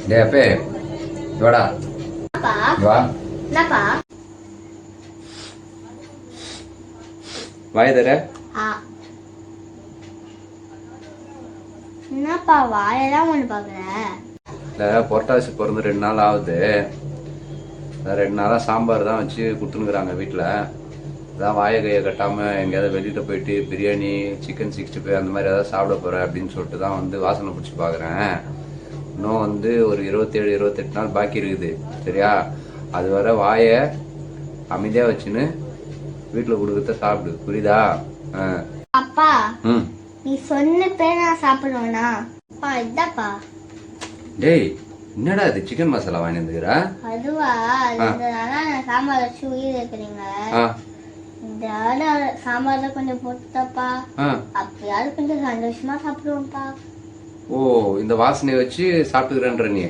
டே அப்பே வாடா அப்பா வா என்னப்பா வாய் தர ஆ என்னப்பா வாயெல்லாம் ஒன்று பார்க்குற இல்லை புரட்டாசி பிறந்து 2 நாள் ஆகுது. 2 நாளாக சாம்பார் தான் வச்சு கொடுத்துனுக்குறாங்க வீட்டில். அதான் வாயை கையை கட்டாமல் எங்கேயாவது வெளியில் போயிட்டு பிரியாணி சிக்கன் 65 அந்த மாதிரி ஏதாவது சாப்பிட போகிறேன் அப்படின்னு சொல்லிட்டு தான் வந்து வாசனை பிடிச்சி பார்க்குறேன். இன்னும் வந்து ஒரு 27-28 நாள் பாக்கி இருக்குது சரியா. அது வர வாயை அமைதியாக வச்சுன்னு வீட்டில் கொடுக்கறத சாப்பிடு புரியுதா. அப்பா ம் நீ சொன்ன பேர் நான் சாப்பிடுவேனா அப்பா இதாப்பா டேய் என்னடா இது சிக்கன் மசாலா வாங்கி வந்துக்கிறா. அதுவா நான் சாம்பார் வச்சு உயிர் வைக்கிறீங்க இந்த சாம்பார்ல கொஞ்சம் போட்டுதாப்பா அப்பயாவது கொஞ்சம் சந்தோஷமா சாப்பிடுவோம்ப்பா. ஓ இந்த வாசனையை வச்சு சாப்பிட்டுக்கிறேன்ற நீ.